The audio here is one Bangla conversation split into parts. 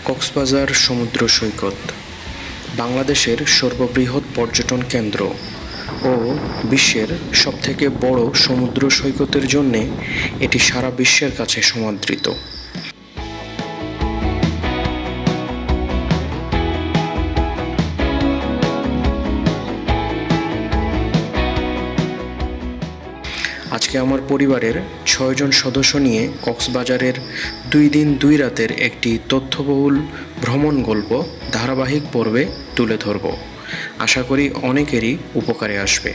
কক্সবাজার সমুদ্র সৈকত বাংলাদেশের সর্ববৃহৎ পর্যটন কেন্দ্র ও বিশ্বের সবথেকে বড় সমুদ্র সৈকতের জন্যে এটি সারা বিশ্বের কাছে সমাদৃত। আজকে আমার পরিবারের ৬ জন সদস্য নিয়ে কক্সবাজারের ২ দিন ২ রাতের একটি তথ্যবহুল ভ্রমণ গল্প ধারাবাহিক পর্বে তুলে ধরব। আশা করি অনেকেরই উপকারে আসবে।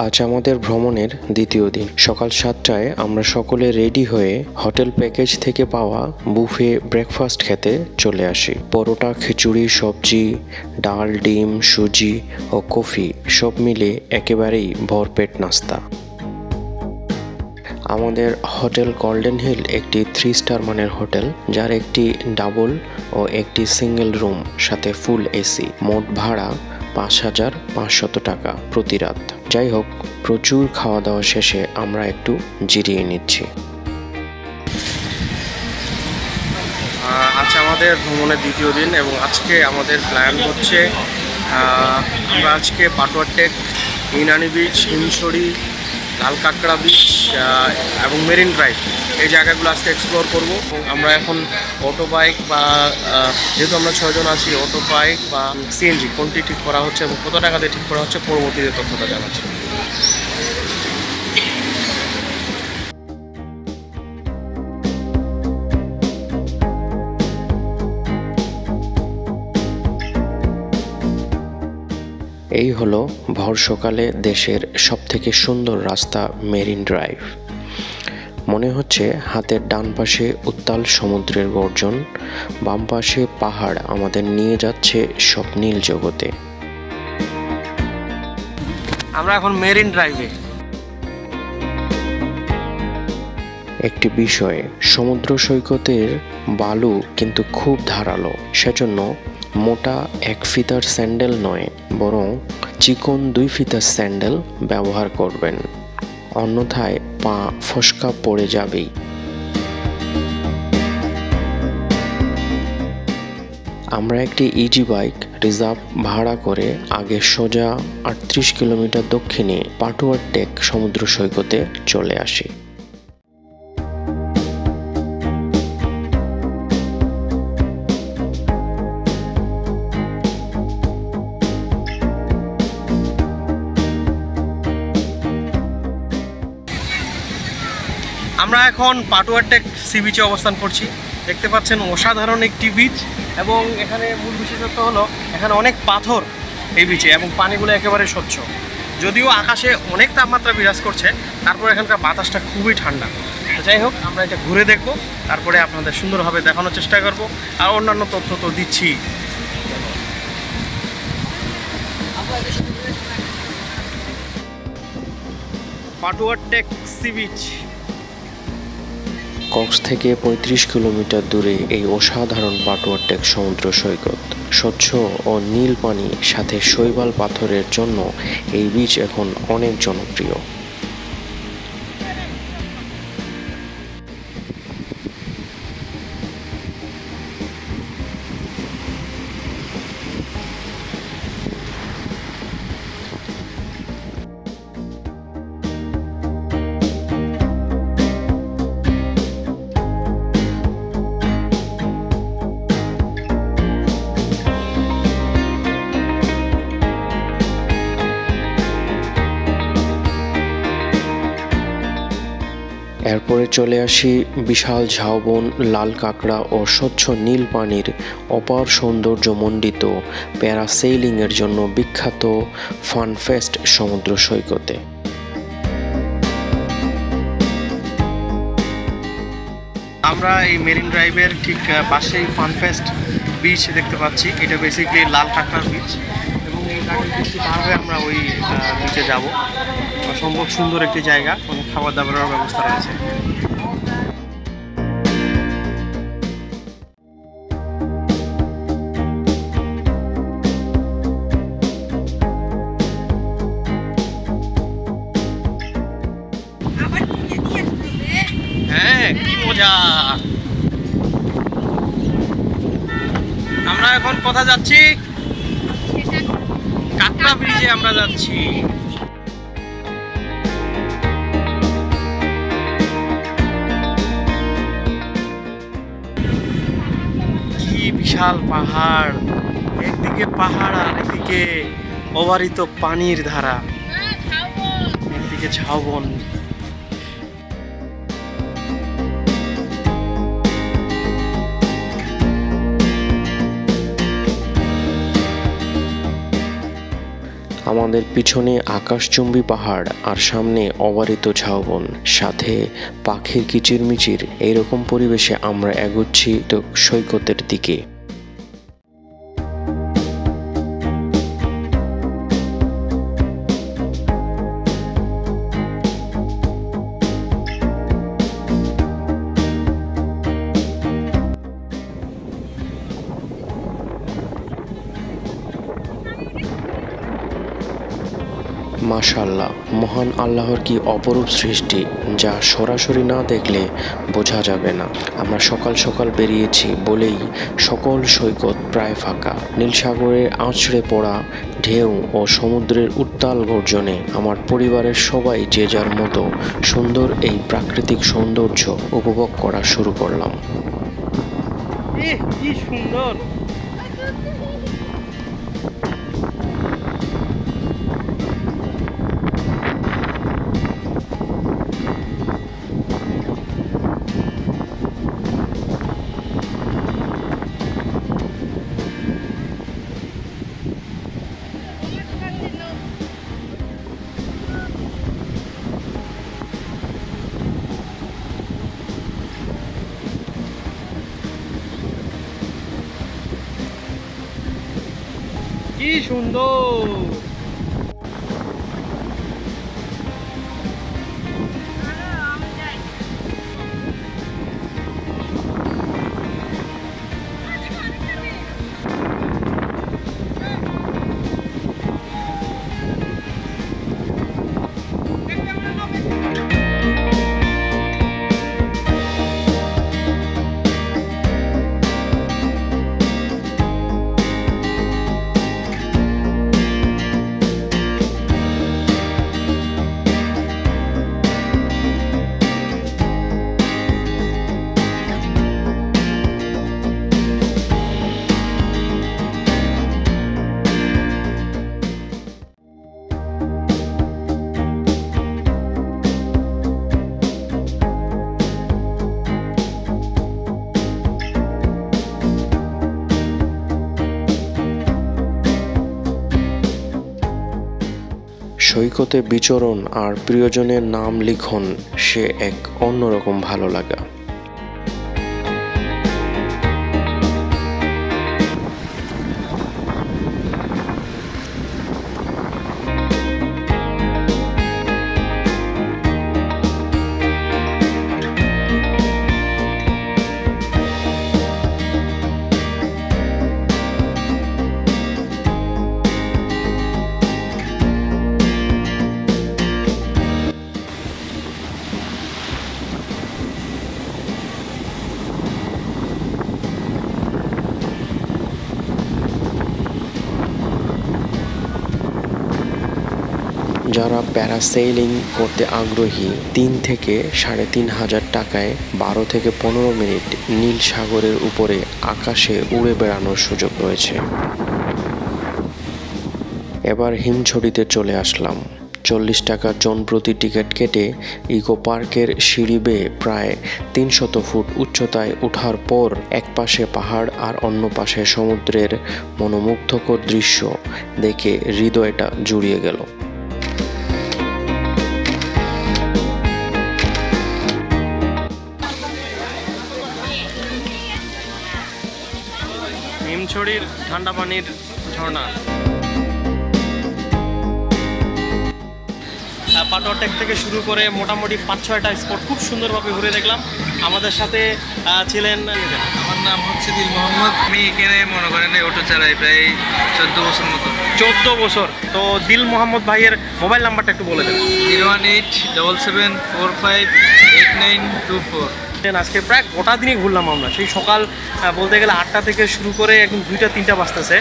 আজ আমাদের ভ্রমণের দ্বিতীয় দিন। সকাল ৭টায় আমরা সকলে রেডি হয়ে হোটেল প্যাকেজ থেকে পাওয়া বুফে ব্রেকফাস্ট খেতে চলে আসি। পরোটা, খিচুড়ি, সবজি, ডাল, ডিম, সুজি ও কফি সব মিলে একেবারেই ভরপেট নাস্তা। আমাদের হোটেল গোল্ডেন হিল একটি 3 স্টার মানের হোটেল, যার একটি ডাবল ও একটি সিঙ্গেল রুম সাথে ফুল এসি। মোট ভাড়া ৫,৫০০ টাকা প্রতি রাত। যাই হোক, প্রচুর খাওয়া দাওয়া শেষে আমরা একটু জিরিয়ে নিচ্ছি। আজ আমাদের ভ্রমণের দ্বিতীয় দিন এবং আজকে আমাদের প্ল্যান হচ্ছে আমরা আজকে পাটোয়ার টেক, ইনানি বিচ, হিমছড়ি, লাল কাঁকড়া বিচ এবং মেরিন ড্রাইভ এই জায়গাগুলো আজকে এক্সপ্লোর করব। আমরা এখন অটো বাইক বা যেহেতু আমরা ৬ জন আছি, অটো বাইক বা সিএনজি কোনটি ঠিক করা হচ্ছে এবং কত টাকা দিয়ে ঠিক করা হচ্ছে পরবর্তীতে তথ্যটা জানাচ্ছি। এই হলো ভোর সকালে দেশের সবথেকে সুন্দর রাস্তা মেরিন ড্রাইভ। মনে হচ্ছে হাতের ডান পাশে উত্তাল সমুদ্রের গর্জন, বাম পাশে পাহাড় আমাদের নিয়ে যাচ্ছে স্বপ্নীল জগতে। আমরা এখন মেরিন ড্রাইভে। একটি বিষয়, সমুদ্র সৈকতের বালু কিন্তু খুব ধারালো, সেজন্য মোটা 1 ফিতার স্যান্ডেল নয়, বরং চিকন 2 ফিতার স্যান্ডেল ব্যবহার করবেন, অন্যথায় পা ফসকা পড়ে যাবেই। আমরা একটি ইজি বাইক রিজার্ভ ভাড়া করে আগে সোজা ৩৮ কিলোমিটার দক্ষিণে পাটোয়ার টেক সমুদ্র সৈকতে চলে আসি। আমরা এখন পাটোয়ার টেক সি বিচে অবস্থান করছি। দেখতে পাচ্ছেন অসাধারণ একটি বিচ এবং এখানে মূল বিশেষত্ব হলো এখানে অনেক পাথর এই বিচে এবং পানিগুলো একেবারে স্বচ্ছ। যদিও আকাশে অনেক তাপমাত্রা বিরাজ করছে, তারপর এখানকার বাতাসটা খুবই ঠান্ডা। যাই হোক, আমরা এটা ঘুরে দেখব, তারপরে আপনাদের সুন্দরভাবে দেখানোর চেষ্টা করব আর অন্যান্য তথ্য তো দিচ্ছি। Patuartek sea beach. Cox থেকে ৩৫ কিলোমিটার দূরে এই অসাধারণ পাটোয়ার টেক সমুদ্র সৈকত। স্বচ্ছ ও নীল পানি সাথে শৈবাল পাথরের জন্য এই বিচ এখন অনেক জনপ্রিয়। এরপরে চলে আসি বিশাল ঝাউবন, লাল কাঁকড়া ও স্বচ্ছ নীল পানির অপার সৌন্দর্যমণ্ডিত প্যারাসেইলিংয়ের জন্য বিখ্যাত ফানফেস্ট সমুদ্র সৈকতে। আমরা এই মেরিন ড্রাইভের ঠিক পাশেই ফানফেস্ট বিচ দেখতে পাচ্ছি। এটা বেসিক্যালি লাল কাঁকড়ার বিচ এবং এই গাড়ির বৃষ্টি পার হয়ে আমরা ওই বিচে যাব। অসম্ভব সুন্দর একটি জায়গা, অনেক খাবার দাবারের ব্যবস্থা রয়েছে। হ্যাঁ, কি মজা। আমরা এখন কোথায় যাচ্ছি? কাঁকড়া ব্রিজে আমরা যাচ্ছি। কি বিশাল পাহাড়, একদিকে পাহাড় আর একদিকে অবারিত পানির ধারা, একদিকে ঝাউবন। আমাদের পিছনে আকাশচুম্বী পাহাড় আর সামনে অবারিত ঝাউবন, সাথে পাখির কিচিরমিচির। এইরকম পরিবেশে আমরা এগোচ্ছি তো সৈকতের দিকে। মাশাআল্লাহ, মহান আল্লাহর কি অপরূপ সৃষ্টি, যা সরাসরি না দেখলে বোঝা যাবে না। আমরা সকাল সকাল বেরিয়েছি বলেই সকল সৈকত প্রায় ফাঁকা। নীল সাগরের আঁচড়ে পড়া ঢেউ ও সমুদ্রের উত্তাল গর্জনে আমার পরিবারের সবাই যে যার মতো সুন্দর এই প্রাকৃতিক সৌন্দর্য উপভোগ করা শুরু করলাম। কি সুন্দর। কি সুন্দর। সৈকতে বিচরণ আর প্রিয়জনের নাম লিখন সে এক অন্যরকম ভালো লাগা। যারা প্যারাসেইলিং করতে আগ্রহী, 3 থেকে 3,500 টাকায় 12 থেকে 15 মিনিট নীল সাগরের উপরে আকাশে উড়ে বেড়ানোর সুযোগ রয়েছে। এবার হিমছড়িতে চলে আসলাম। 40 টাকা জন প্রতি টিকিট কেটে ইকো পার্কের সিঁড়ি বেয়ে প্রায় 300 ফুট উচ্চতায় ওঠার পর এক পাশে পাহাড় আর অন্য পাশে সমুদ্রের মনোমুগ্ধকর দৃশ্য দেখে হৃদয়টা জুড়িয়ে গেল। হিমছড়ির ঠান্ডা পানির ঝর্ণা। পাটোয়া টেক থেকে শুরু করে মোটামুটি 5-6টা স্পট খুব সুন্দরভাবে ঘুরে দেখলাম। আমাদের সাথে ছিলেন, আমার নাম হচ্ছে দিল মোহাম্মদ। আমি এখানে মনে করেন অটো চালাই প্রায় 14 বছর মতো। 14 বছর। তো দিল মোহাম্মদ ভাইয়ের মোবাইল নাম্বারটা একটু বলে দেন। 01877458924। আজকে প্রায় গোটা দিনই ঘুরলাম আমরা, সেই সকাল বলতে গেলে 8টা থেকে শুরু করে এখন 2টা 3টা বাজতেছে,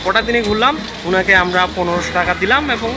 গোটা দিনই ঘুরলাম। ওনাকে আমরা 1500 টাকা দিলাম এবং